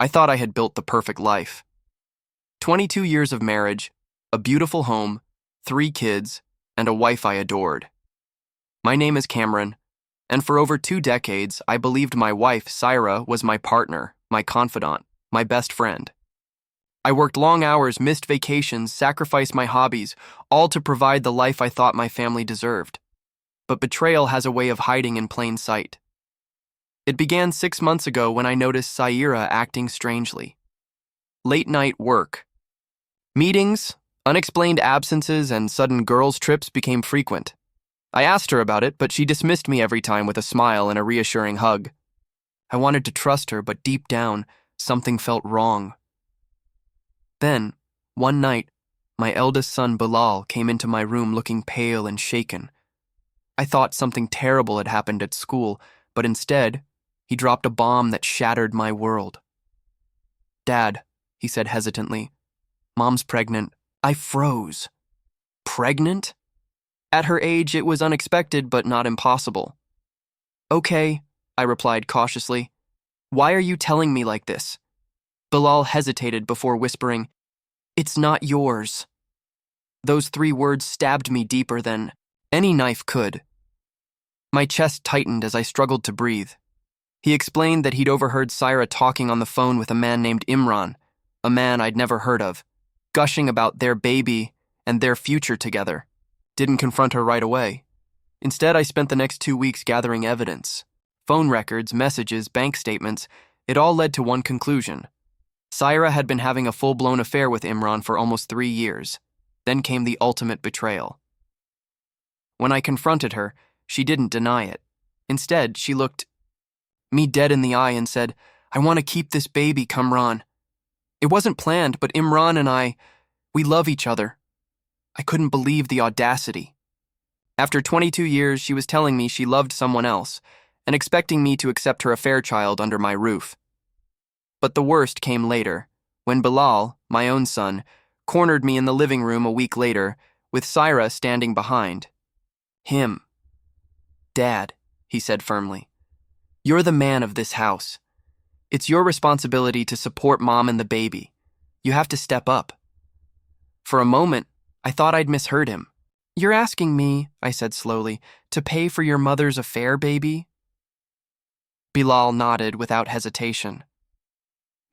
I thought I had built the perfect life. 22 years of marriage, a beautiful home, 3 kids, and a wife I adored. My name is Kamran, and for over 2 decades, I believed my wife, Saira, was my partner, my confidant, my best friend. I worked long hours, missed vacations, sacrificed my hobbies, all to provide the life I thought my family deserved. But betrayal has a way of hiding in plain sight. It began 6 months ago when I noticed Saira acting strangely. Late-night work. Meetings, unexplained absences, and sudden girls' trips became frequent. I asked her about it, but she dismissed me every time with a smile and a reassuring hug. I wanted to trust her, but deep down, something felt wrong. Then, one night, my eldest son Bilal came into my room looking pale and shaken. I thought something terrible had happened at school, but instead, he dropped a bomb that shattered my world. "Dad," he said hesitantly, "Mom's pregnant." I froze. Pregnant? At her age, it was unexpected but not impossible. "Okay," I replied cautiously. "Why are you telling me like this?" Bilal hesitated before whispering, "It's not yours." Those 3 words stabbed me deeper than any knife could. My chest tightened as I struggled to breathe. He explained that he'd overheard Saira talking on the phone with a man named Imran, a man I'd never heard of, gushing about their baby and their future together. Didn't confront her right away. Instead, I spent the next 2 weeks gathering evidence. Phone records, messages, bank statements, it all led to one conclusion. Saira had been having a full-blown affair with Imran for almost 3 years. Then came the ultimate betrayal. When I confronted her, she didn't deny it. Instead, she looked me dead in the eye and said, "I want to keep this baby, Kamran." It wasn't planned, but Imran and we love each other. I couldn't believe the audacity. After 22 years, she was telling me she loved someone else and expecting me to accept her affair child under my roof. But the worst came later, when Bilal, my own son, cornered me in the living room a week later, with Saira standing behind. Him. "Dad," he said firmly, "you're the man of this house. It's your responsibility to support Mom and the baby. You have to step up." For a moment, I thought I'd misheard him. "You're asking me," I said slowly, "to pay for your mother's affair, baby?" Bilal nodded without hesitation.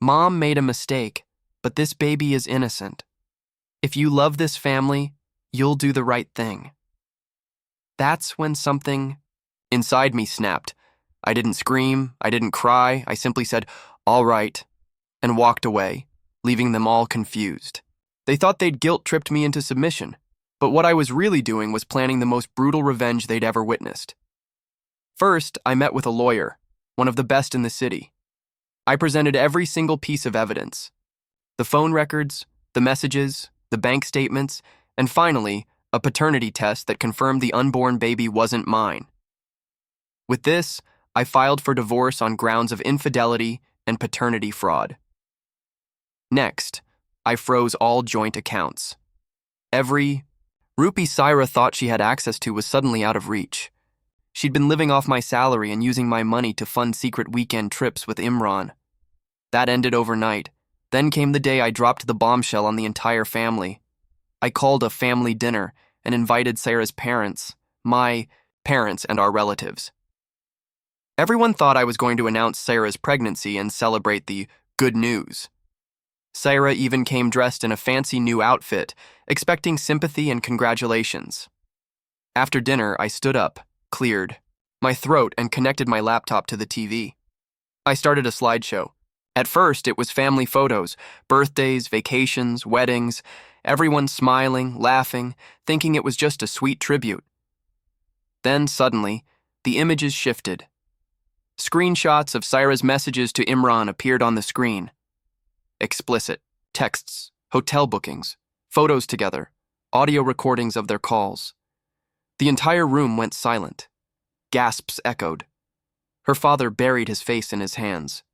"Mom made a mistake, but this baby is innocent. If you love this family, you'll do the right thing." That's when something inside me snapped. I didn't scream, I didn't cry, I simply said, "All right," and walked away, leaving them all confused. They thought they'd guilt-tripped me into submission, but what I was really doing was planning the most brutal revenge they'd ever witnessed. First, I met with a lawyer, one of the best in the city. I presented every single piece of evidence. The phone records, the messages, the bank statements, and finally, a paternity test that confirmed the unborn baby wasn't mine. With this, I filed for divorce on grounds of infidelity and paternity fraud. Next, I froze all joint accounts. Every rupee Saira thought she had access to was suddenly out of reach. She'd been living off my salary and using my money to fund secret weekend trips with Imran. That ended overnight. Then came the day I dropped the bombshell on the entire family. I called a family dinner and invited Saira's parents, my parents, and our relatives. Everyone thought I was going to announce Saira's pregnancy and celebrate the good news. Saira even came dressed in a fancy new outfit, expecting sympathy and congratulations. After dinner, I stood up, cleared my throat, and connected my laptop to the TV. I started a slideshow. At first, it was family photos, birthdays, vacations, weddings, everyone smiling, laughing, thinking it was just a sweet tribute. Then, suddenly, the images shifted. Screenshots of Saira's messages to Imran appeared on the screen. Explicit texts, hotel bookings, photos together, audio recordings of their calls. The entire room went silent. Gasps echoed. Her father buried his face in his hands.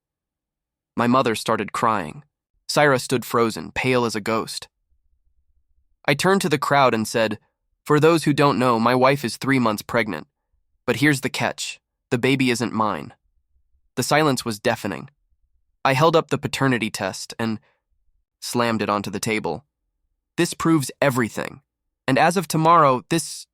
My mother started crying. Saira stood frozen, pale as a ghost. I turned to the crowd and said, "For those who don't know, my wife is 3 months pregnant. But here's the catch. The baby isn't mine." The silence was deafening. I held up the paternity test and slammed it onto the table. This proves everything. And as of tomorrow, this